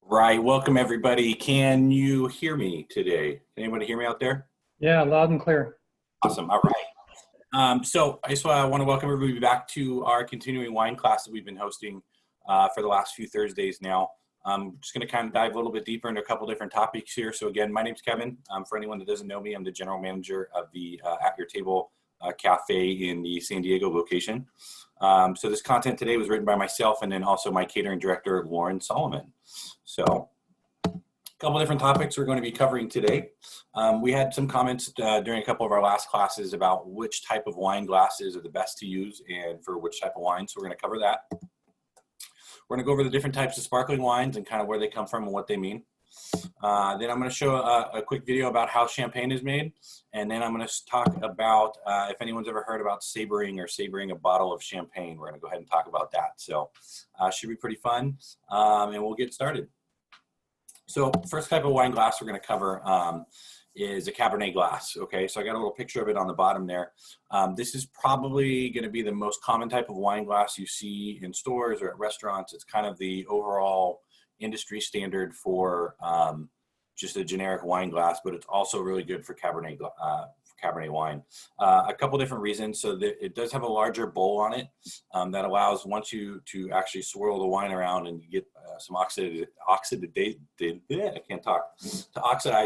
Right. Welcome, everybody. Can you hear me today? Can anybody hear me out there? Yeah, loud and clear. Awesome. All right. So I just want to welcome everybody back to our continuing wine class that we've been hosting for the last few Thursdays now. I'm just going to kind of dive a little bit deeper into a couple different topics here. So again, my name's Kevin. For anyone that doesn't know me, I'm the general manager of the At Your Table Cafe in the San Diego location. So this content today was written by myself and then also my catering director, Lauren Solomon. So a couple different topics we're going to be covering today. We had some comments during a couple of our last classes about which type of wine glasses are the best to use and for which type of wine. So we're going to cover that. We're going to go over the different types of sparkling wines and kind of where they come from and what they mean. Then I'm going to show a quick video about how champagne is made. And then I'm going to talk about if anyone's ever heard about savoring a bottle of champagne. We're going to go ahead and talk about that. So should be pretty fun. And we'll get started. So first type of wine glass we're going to cover is a Cabernet glass. Okay, so I got a little picture of it on the bottom there. This is probably going to be the most common type of wine glass you see in stores or at restaurants. It's kind of the overall industry standard for just a generic wine glass, but it's also really good for Cabernet wine. A couple different reasons. So it does have a larger bowl on it that allows once you to actually swirl the wine around and you get some to oxidize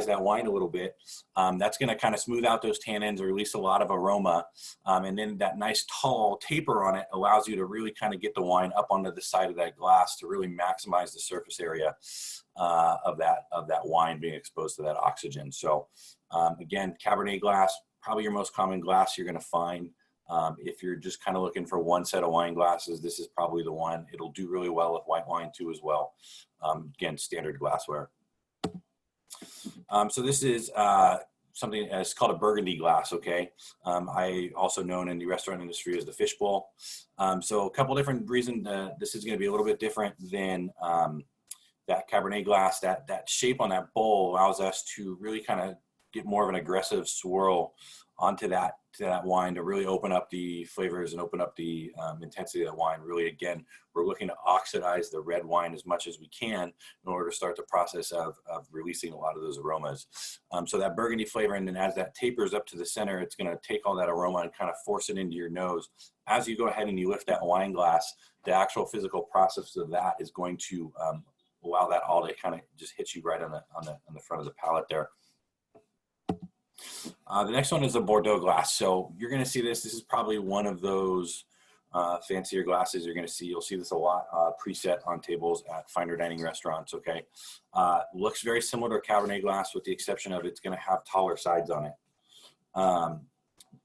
that wine a little bit. That's going to kind of smooth out those tannins or release a lot of aroma. And then that nice tall taper on it allows you to really kind of get the wine up onto the side of that glass to really maximize the surface area of that wine being exposed to that oxygen. So again, Cabernet glass, probably your most common glass you're going to find. If you're just kind of looking for one set of wine glasses, this is probably the one. It'll do really well with white wine too as well. Again, standard glassware. So this is something that's called a Burgundy glass, okay? I also known in the restaurant industry as the fishbowl. So a couple different reasons this is going to be a little bit different than that Cabernet glass. That shape on that bowl allows us to really kind of get more of an aggressive swirl onto that wine to really open up the flavors and open up the intensity of that wine. Really, again, we're looking to oxidize the red wine as much as we can in order to start the process of releasing a lot of those aromas. So that Burgundy flavor, and then as that tapers up to the center, it's going to take all that aroma and kind of force it into your nose. As you go ahead and you lift that wine glass, the actual physical process of that is going to allow that all to kind of just hit you right on the front of the palate there. The next one is a Bordeaux glass. So you're going to see this. This is probably one of those fancier glasses you're going to see. You'll see this a lot preset on tables at finer dining restaurants, okay? Looks very similar to a Cabernet glass with the exception of it's going to have taller sides on it.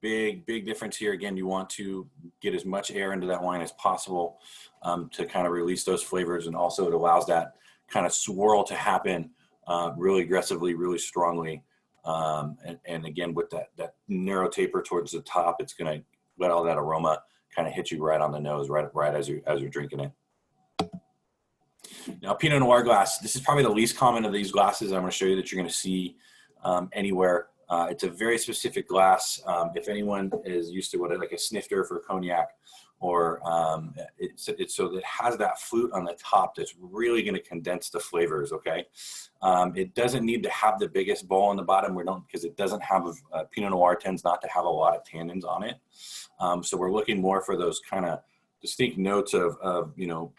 Big difference here. Again, you want to get as much air into that wine as possible to kind of release those flavors, and also it allows that kind of swirl to happen really aggressively, really strongly. And again, with that narrow taper towards the top, it's going to let all that aroma kind of hit you right on the nose, right as you're drinking it. Now, Pinot Noir glass. This is probably the least common of these glasses I'm going to show you that you're going to see anywhere. It's a very specific glass. If anyone is used to like a snifter for cognac, or it's so that it has that flute on the top that's really going to condense the flavors, okay? It doesn't need to have the biggest bowl on the bottom, because it doesn't have, Pinot Noir tends not to have a lot of tannins on it. So we're looking more for those kind of distinct notes of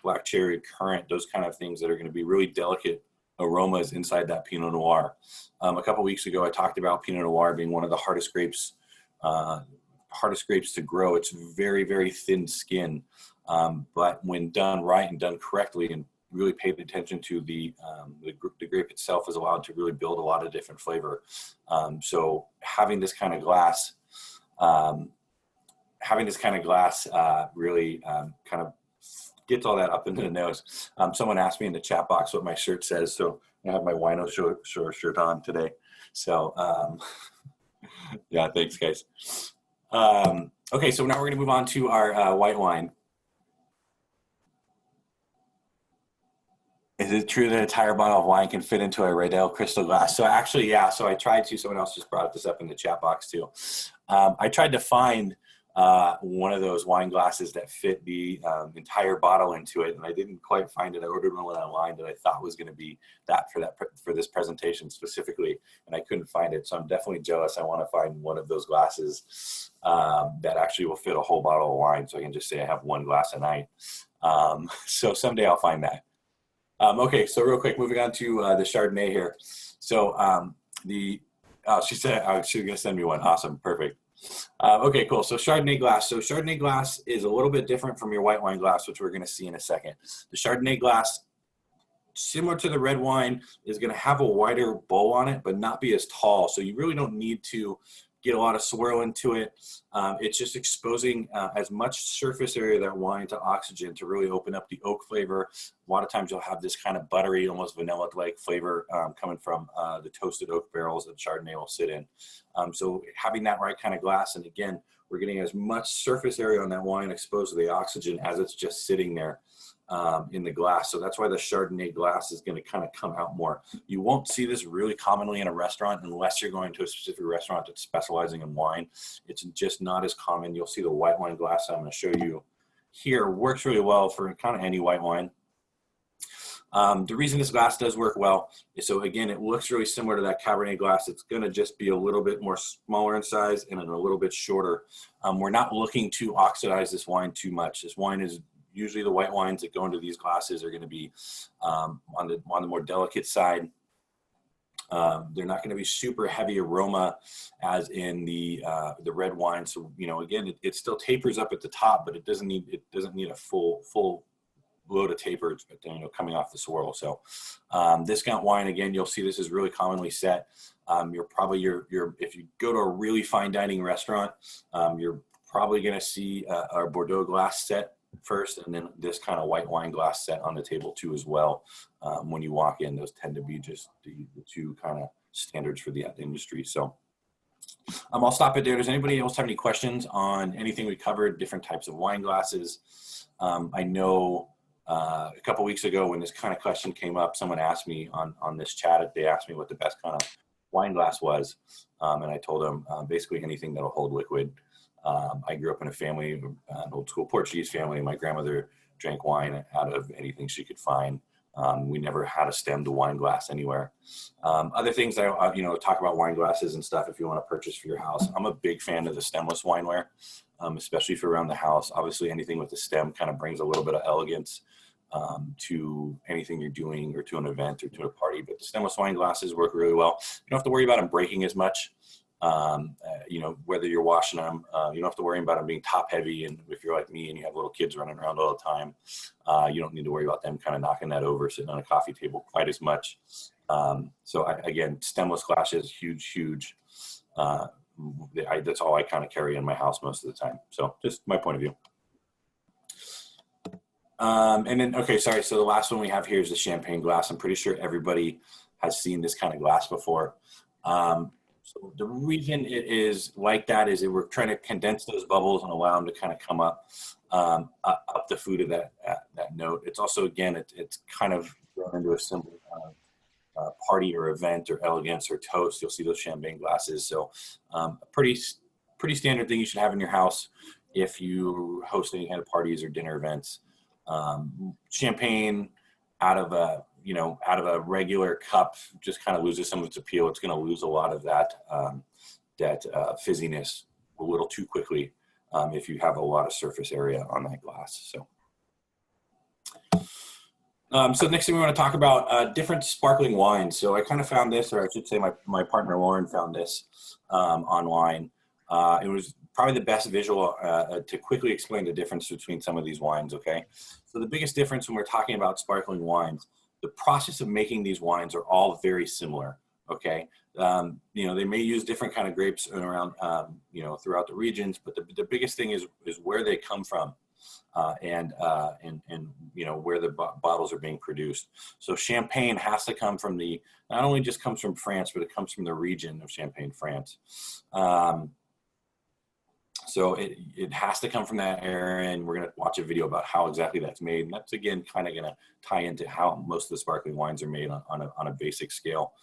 black cherry, currant, those kind of things that are going to be really delicate aromas inside that Pinot Noir. A couple weeks ago, I talked about Pinot Noir being one of the hardest grapes to grow. It's very, very thin skin, but when done right and done correctly and really paid attention to the grape itself, is allowed to really build a lot of different flavor. So having this kind of glass, really kind of gets all that up into the nose. Someone asked me in the chat box what my shirt says, so I have my Wino Shore shirt on today. So yeah, thanks guys. Okay, so now we're going to move on to our white wine. Is it true that an entire bottle of wine can fit into a Riedel crystal glass? So actually, yeah. So I tried to. Someone else just brought this up in the chat box too. I tried to find one of those wine glasses that fit the entire bottle into it, and I didn't quite find it. I ordered one online that I thought was going to be that for this presentation specifically, and I couldn't find it. So I'm definitely jealous. I want to find one of those glasses that actually will fit a whole bottle of wine, so I can just say I have one glass a night. So someday I'll find that. Okay, so real quick, moving on to the Chardonnay here. So she said she was going to send me one. Awesome, perfect. Okay, cool. So Chardonnay glass. So Chardonnay glass is a little bit different from your white wine glass, which we're going to see in a second. The Chardonnay glass, similar to the red wine, is going to have a wider bowl on it, but not be as tall. So you really don't need to get a lot of swirl into it. It's just exposing as much surface area of that wine to oxygen to really open up the oak flavor. A lot of times you'll have this kind of buttery, almost vanilla-like flavor coming from the toasted oak barrels that Chardonnay will sit in. So having that right kind of glass, and again, we're getting as much surface area on that wine exposed to the oxygen as it's just sitting there in the glass. So that's why the Chardonnay glass is going to kind of come out more. You won't see this really commonly in a restaurant unless you're going to a specific restaurant that's specializing in wine. It's just not as common. You'll see the white wine glass I'm going to show you here works really well for kind of any white wine. The reason this glass does work well is, so again, it looks really similar to that Cabernet glass. It's going to just be a little bit more smaller in size and a little bit shorter. We're not looking to oxidize this wine too much. This wine is usually, the white wines that go into these glasses are going to be on the more delicate side. They're not going to be super heavy aroma as in the red wine. So, you know, again, it still tapers up at the top, but it doesn't need a full load of taper, you know, coming off the swirl. So discount wine, again, you'll see this is really commonly set. If you go to a really fine dining restaurant, you're probably going to see our Bordeaux glass set first, and then this kind of white wine glass set on the table too as well. When you walk in, those tend to be just the two kind of standards for the industry. So I'll stop it there. Does anybody else have any questions on anything we covered, different types of wine glasses? I know a couple weeks ago when this kind of question came up, someone asked me on this chat, they asked me what the best kind of wine glass was. And I told them basically anything that'll hold liquid. I grew up in a family, an old school Portuguese family. My grandmother drank wine out of anything she could find. We never had a stemmed wine glass anywhere. Other things that, you know, talk about wine glasses and stuff if you want to purchase for your house. I'm a big fan of the stemless wineware, especially for around the house. Obviously, anything with the stem kind of brings a little bit of elegance to anything you're doing or to an event or to a party. But the stemless wine glasses work really well. You don't have to worry about them breaking as much. You know, whether you're washing them, you don't have to worry about them being top heavy. And if you're like me and you have little kids running around all the time, you don't need to worry about them kind of knocking that over sitting on a coffee table quite as much. Again, stemless glasses, huge. That's all I kind of carry in my house most of the time. So just my point of view. And then, okay, sorry. So the last one we have here is the champagne glass. I'm pretty sure everybody has seen this kind of glass before. So the reason it is like that is that we're trying to condense those bubbles and allow them to kind of come up the food of that note. It's also, again, it's kind of grown into a symbol of party or event or elegance or toast. You'll see those champagne glasses. So a pretty standard thing you should have in your house if you host any kind of parties or dinner events. Champagne out of a regular cup just kind of loses some of its appeal. It's going to lose a lot of that fizziness a little too quickly if you have a lot of surface area on that glass. So next thing we want to talk about different sparkling wines. So I kind of found this, or I should say my partner Lauren found this online. It was probably the best visual to quickly explain the difference between some of these wines, okay? So the biggest difference when we're talking about sparkling wines, the process of making these wines are all very similar, okay? You know, they may use different kind of grapes around, you know, throughout the regions, but the biggest thing is where they come from and you know, where the bottles are being produced. So Champagne has to come from not only just comes from France, but it comes from the region of Champagne, France. So it has to come from that area, and we're going to watch a video about how exactly that's made. And that's, again, kind of going to tie into how most of the sparkling wines are made on a basic scale.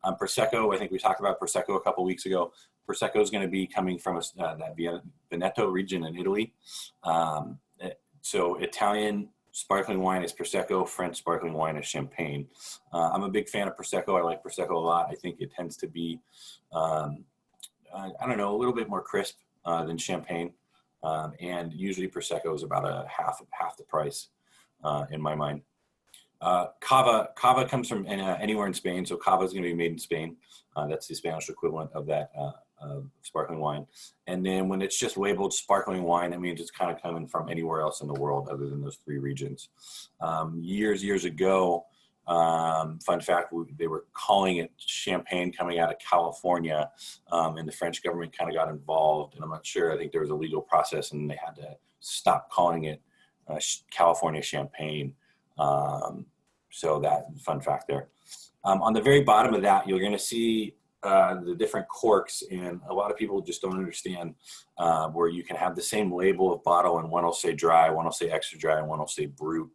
Prosecco, I think we talked about Prosecco a couple weeks ago. Prosecco is going to be coming from that Veneto region in Italy. So Italian sparkling wine is Prosecco, French sparkling wine is Champagne. I'm a big fan of Prosecco. I like Prosecco a lot. I think it tends to be, I don't know, a little bit more crisp than Champagne. And usually Prosecco is about half the price in my mind. Cava comes from anywhere in Spain, so Cava is going to be made in Spain. That's the Spanish equivalent of that sparkling wine. And then when it's just labeled sparkling wine, that means it's kind of coming from anywhere else in the world other than those 3 regions. Years ago, fun fact, they were calling it Champagne coming out of California, and the French government kind of got involved, and I'm not sure, I think there was a legal process and they had to stop calling it California Champagne. So that fun fact there. On the very bottom of that, you're going to see the different corks, and a lot of people just don't understand where you can have the same label of bottle and one will say dry, one will say extra dry, and one will say brut.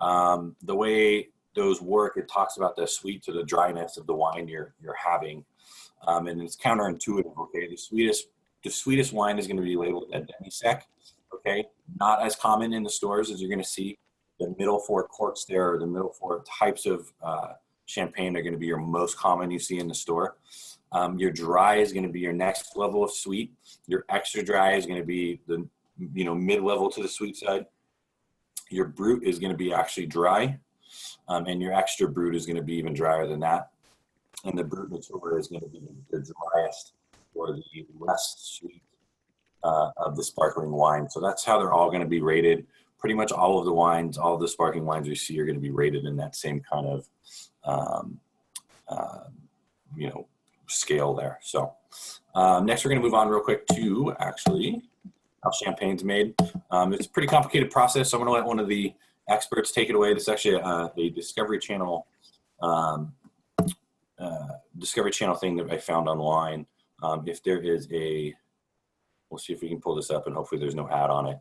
The way those work, it talks about the sweet to the dryness of the wine you're having, and it's counterintuitive. Okay, the sweetest wine is going to be labeled a demi-sec. Okay, not as common in the stores as you're going to see. The middle 4 corks there, or the middle 4 types of Champagne are going to be your most common you see in the store. Your dry is going to be your next level of sweet. Your extra dry is going to be the mid-level to the sweet side. Your brut is going to be actually dry, and your extra brut is going to be even drier than that. And the brut mature is going to be the driest or the less sweet of the sparkling wine. So that's how they're all going to be rated. Pretty much all of the wines, all of the sparkling wines we see are going to be rated in that same kind of scale there. So next we're going to move on real quick to actually how champagne's made. It's a pretty complicated process, so I'm going to let one of the experts take it away. This is actually a Discovery Channel thing that I found online. If there is we'll see if we can pull this up, and hopefully there's no ad on it.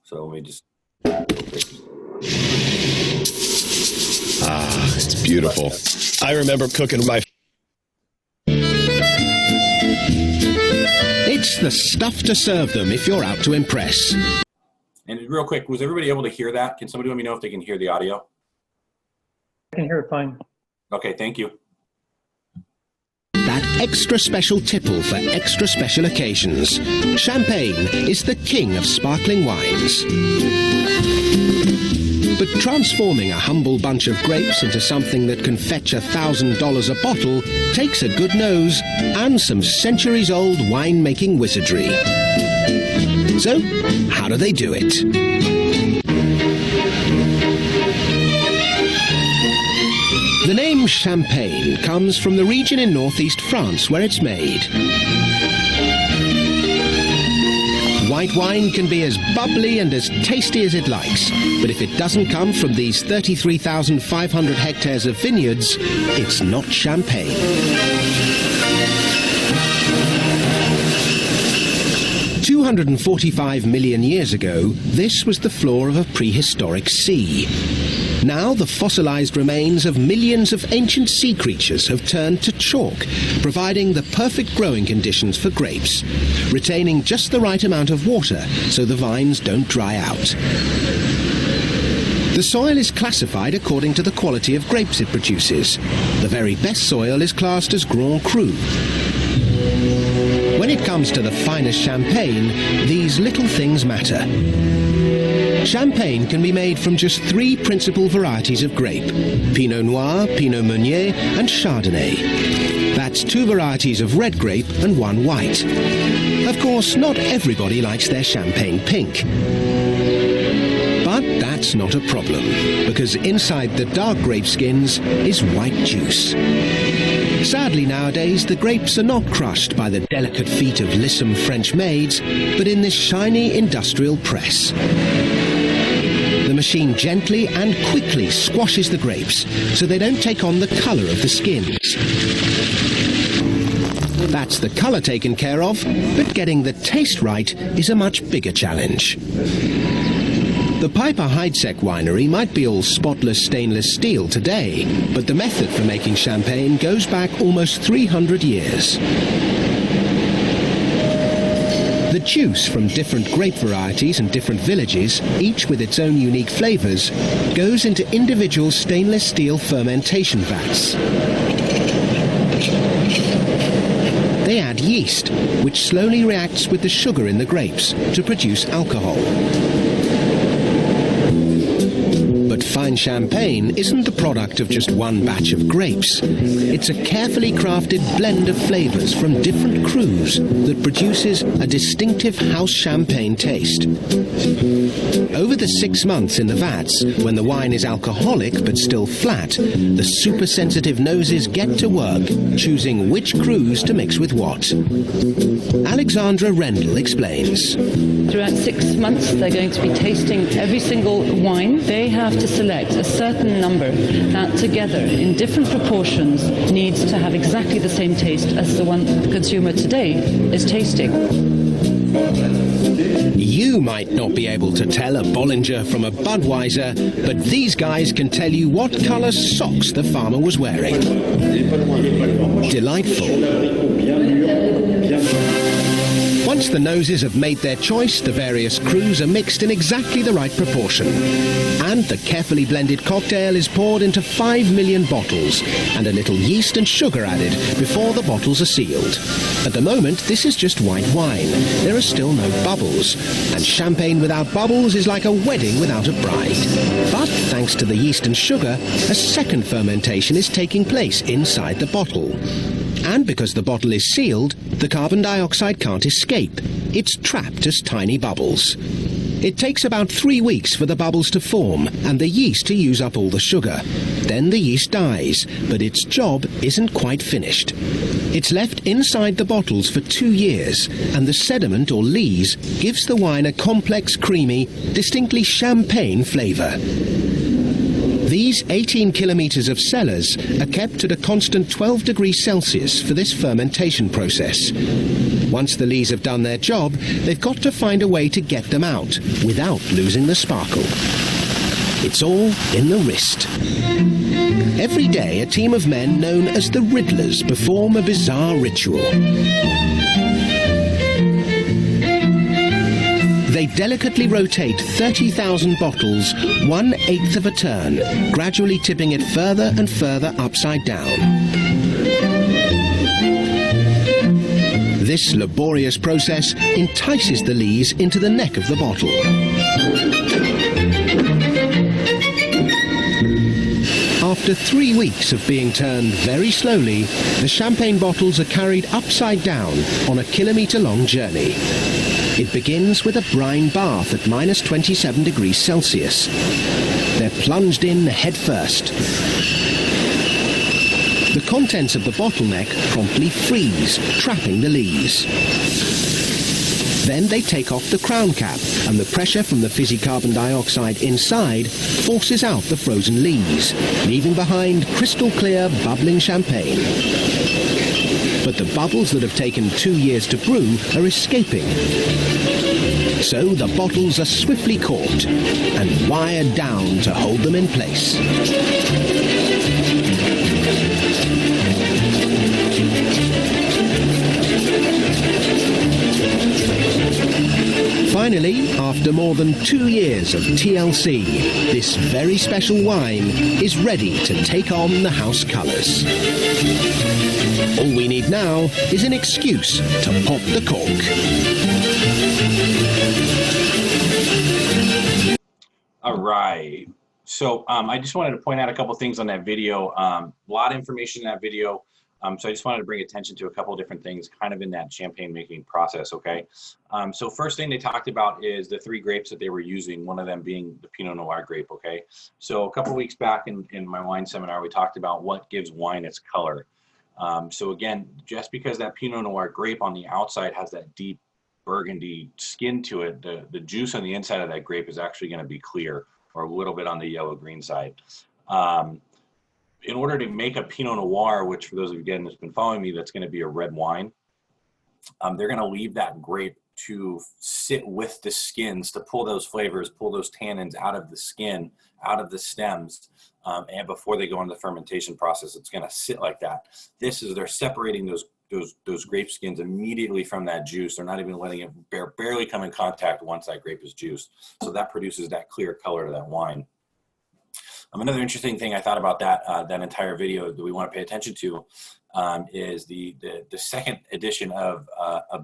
So let me just. Ah, it's beautiful. I remember cooking my. It's the stuff to serve them if you're out to impress. And real quick, was everybody able to hear that? Can somebody let me know if they can hear the audio? I can hear it fine. Okay, thank you. That extra special tipple for extra special occasions. Champagne is the king of sparkling wines. But transforming a humble bunch of grapes into something that can fetch $1,000 a bottle takes a good nose and some centuries-old winemaking wizardry. So, how do they do it? The name Champagne comes from the region in northeast France where it's made. White wine can be as bubbly and as tasty as it likes, but if it doesn't come from these 33,500 hectares of vineyards, it's not Champagne. "245 million years ago, this was the floor of a prehistoric sea. Now the fossilized remains of millions of ancient sea creatures have turned to chalk, providing the perfect growing conditions for grapes, retaining just the right amount of water so the vines don't dry out. The soil is classified according to the quality of grapes it produces. The very best soil is classed as Grand Cru. When it comes to the finest champagne, these little things matter. Champagne can be made from just 3 principal varieties of grape: Pinot Noir, Pinot Meunier, and Chardonnay. That's 2 varieties of red grape and 1 white. Of course, not everybody likes their champagne pink. But that's not a problem, because inside the dark grape skins is white juice. Sadly nowadays, the grapes are not crushed by the delicate feet of lissom French maids, but in this shiny industrial press. The machine gently and quickly squashes the grapes so they don't take on the colour of the skins. That's the colour taken care of, but getting the taste right is a much bigger challenge. The Piper Heidsieck winery might be all spotless stainless steel today, but the method for making champagne goes back almost 300 years. The juice from different grape varieties and different villages, each with its own unique flavors, goes into individual stainless steel fermentation vats. They add yeast, which slowly reacts with the sugar in the grapes to produce alcohol. But fine champagne isn't the product of just one batch of grapes. It's a carefully crafted blend of flavors from different crus that produces a distinctive house champagne taste. Over the 6 months in the vats, when the wine is alcoholic but still flat, the super-sensitive noses get to work, choosing which crus to mix with what. Alexandra Rendell explains. Throughout 6 months, they're going to be tasting every single wine. They have to select a certain number that together, in different proportions, needs to have exactly the same taste as the one the consumer today is tasting. You might not be able to tell a Bollinger from a Budweiser, but these guys can tell you what colour socks the farmer was wearing. Delightful. Once the noses have made their choice, the various crus are mixed in exactly the right proportion. And the carefully blended cocktail is poured into 5 million bottles, and a little yeast and sugar added before the bottles are sealed. At the moment, this is just white wine. There are still no bubbles, and champagne without bubbles is like a wedding without a bride. But thanks to the yeast and sugar, a second fermentation is taking place inside the bottle. And because the bottle is sealed, the carbon dioxide can't escape. It's trapped as tiny bubbles. It takes about 3 weeks for the bubbles to form and the yeast to use up all the sugar. Then the yeast dies, but its job isn't quite finished. It's left inside the bottles for 2 years, and the sediment or lees gives the wine a complex, creamy, distinctly champagne flavour. These 18 kilometres of cellars are kept at a constant 12 degrees Celsius for this fermentation process. Once the lees have done their job, they've got to find a way to get them out without losing the sparkle. It's all in the wrist. Every day, a team of men known as the Riddlers perform a bizarre ritual. They delicately rotate 30,000 bottles 1/8 of a turn, gradually tipping it further and further upside down. This laborious process entices the lees into the neck of the bottle. After 3 weeks of being turned very slowly, the champagne bottles are carried upside down on a kilometre-long journey. It begins with a brine bath at minus 27 degrees Celsius. They're plunged in head first. The contents of the bottleneck promptly freeze, trapping the lees. Then they take off the crown cap, and the pressure from the fizzy carbon dioxide inside forces out the frozen lees, leaving behind crystal clear, bubbling champagne. But the bubbles that have taken 2 years to brew are escaping. So the bottles are swiftly corked and wired down to hold them in place. Finally, after more than 2 years of TLC, this very special wine is ready to take on the house colours. All we need now is an excuse to pop the cork. All right. So I just wanted to point out a couple things on that video. A lot of information in that video. So I just wanted to bring attention to a couple of different things kind of in that champagne making process, okay? So first thing they talked about is the 3 grapes that they were using, one of them being the Pinot Noir grape, okay? So a couple of weeks back in my wine seminar, we talked about what gives wine its color. So again, just because that Pinot Noir grape on the outside has that deep burgundy skin to it, the juice on the inside of that grape is actually going to be clear or a little bit on the yellow-green side. In order to make a Pinot Noir, which for those of you again that's been following me, that's going to be a red wine, they're going to leave that grape to sit with the skins to pull those flavors, pull those tannins out of the skin, out of the stems, and before they go into the fermentation process, it's going to sit like that. This is, they're separating those grape skins immediately from that juice. They're not even letting it barely come in contact once that grape is juiced. So that produces that clear color to that wine. Another interesting thing I thought about that entire video that we want to pay attention to is the second addition of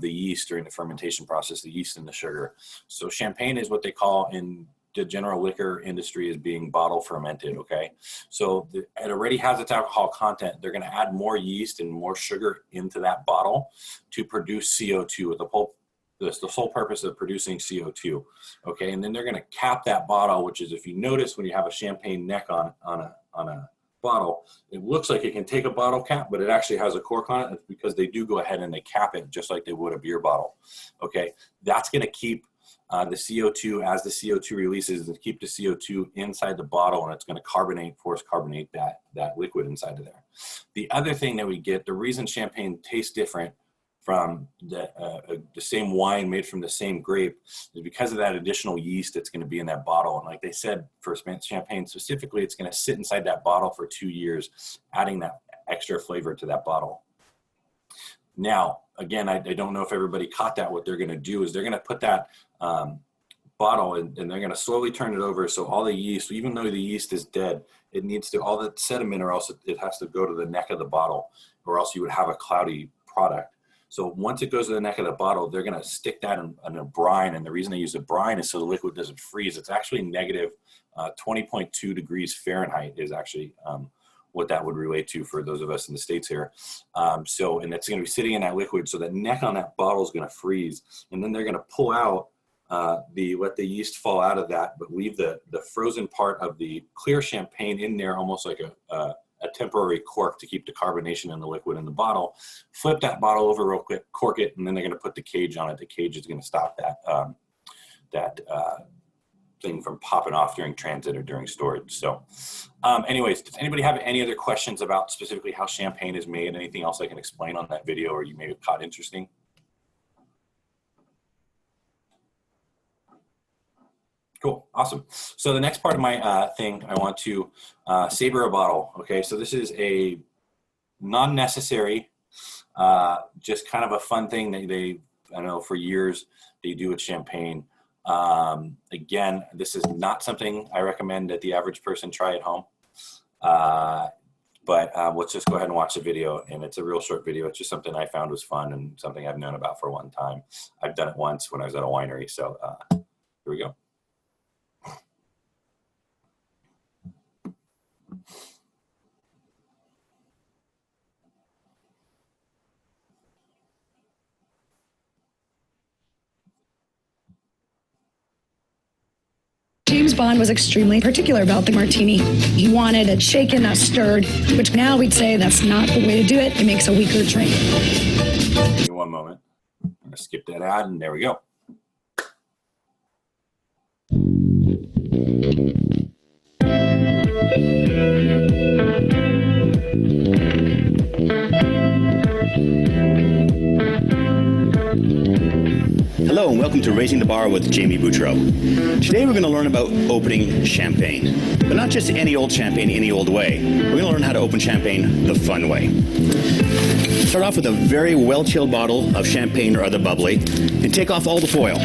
the yeast during the fermentation process, the yeast and the sugar. So champagne is what they call in the general liquor industry as being bottle fermented, okay? So it already has its alcohol content. They're gonna add more yeast and more sugar into that bottle to produce CO2 with the sole purpose of producing CO2, okay? And then they're gonna cap that bottle, which is, if you notice when you have a champagne neck on a bottle, it looks like it can take a bottle cap, but it actually has a cork on it. It's because they do go ahead and they cap it just like they would a beer bottle, okay? That's gonna keep the CO2, as the CO2 releases, and keep the CO2 inside the bottle, and it's going to force carbonate that liquid inside of there. The other thing that we get, the reason champagne tastes different from the same wine made from the same grape is because of that additional yeast that's going to be in that bottle. And like they said, for champagne specifically, it's going to sit inside that bottle for 2 years, adding that extra flavor to that bottle. Now, again, I don't know if everybody caught that. What they're going to do is they're going to put that bottle and they're going to slowly turn it over. So all the yeast, even though the yeast is dead, it needs to, all the sediment, or else it has to go to the neck of the bottle, or else you would have a cloudy product. So once it goes to the neck of the bottle, they're going to stick that in a brine. And the reason they use a brine is so the liquid doesn't freeze. It's actually negative 20.2 degrees Fahrenheit is actually what that would relate to for those of us in the States here. And it's going to be sitting in that liquid. So the neck on that bottle is going to freeze. And then they're going to pull out let the yeast fall out of that, but leave the frozen part of the clear champagne in there, almost like a temporary cork to keep the carbonation in the liquid in the bottle. Flip that bottle over real quick, cork it, and then they're going to put the cage on it. The cage is going to stop that thing from popping off during transit or during storage. So anyways, does anybody have any other questions about specifically how champagne is made? Anything else I can explain on that video or you may have caught interesting? Cool, awesome. So the next part of my thing, I want to saber a bottle. Okay, so this is a non-necessary, just kind of a fun thing that I know for years they do with champagne. Again, this is not something I recommend that the average person try at home. But let's just go ahead and watch the video. And it's a real short video. It's just something I found was fun and something I've known about for a long time. I've done it once when I was at a winery. So here we go. James Bond was extremely particular about the martini. He wanted it shaken, not stirred, which now we'd say that's not the way to do it. It makes a weaker drink. Give me one moment. I'm going to skip that ad, and there we go. Hello and welcome to Raising the Bar with Jamie Boutreau. Today we're going to learn about opening champagne. But not just any old champagne, any old way. We're going to learn how to open champagne the fun way. Start off with a very well-chilled bottle of champagne or other bubbly and take off all the foil.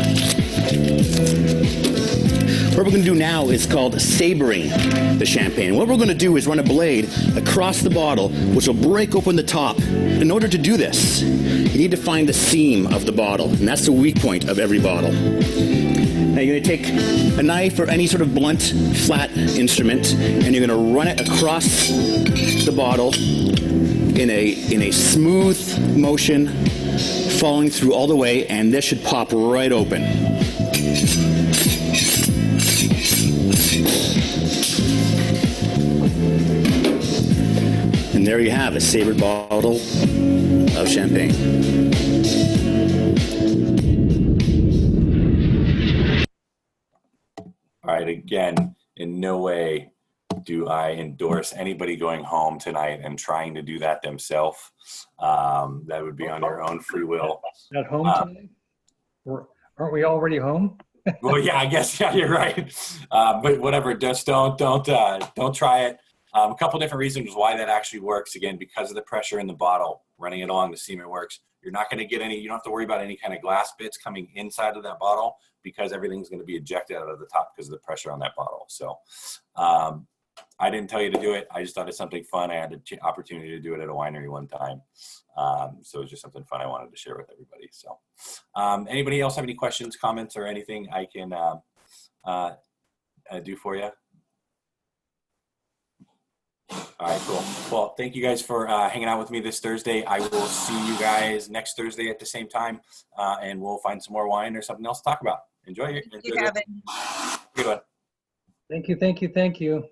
What we're going to do now is called sabering the champagne. What we're going to do is run a blade across the bottle, which will break open the top. In order to do this, you need to find the seam of the bottle, and that's the weak point of every bottle. Now you're going to take a knife or any sort of blunt, flat instrument, and you're going to run it across the bottle in a smooth motion, following through all the way, and this should pop right open. And there you have a sabered bottle of champagne. All right, again, in no way do I endorse anybody going home tonight and trying to do that themselves. That would be on your own free will. At home tonight? Aren't we already home? Well, yeah, I guess, yeah, you're right. But whatever, just don't try it. A couple different reasons why that actually works. Again, because of the pressure in the bottle, running it along the seam, it works. You're not going to get any, you don't have to worry about any kind of glass bits coming inside of that bottle because everything's going to be ejected out of the top because of the pressure on that bottle. So I didn't tell you to do it. I just thought it's something fun. I had the opportunity to do it at a winery one time. So it was just something fun I wanted to share with everybody. So anybody else have any questions, comments, or anything I can do for you? All right, cool. Well, thank you guys for hanging out with me this Thursday. I will see you guys next Thursday at the same time, and we'll find some more wine or something else to talk about. Enjoy it. Thank you, Kevin. Good one. Thank you, thank you, thank you.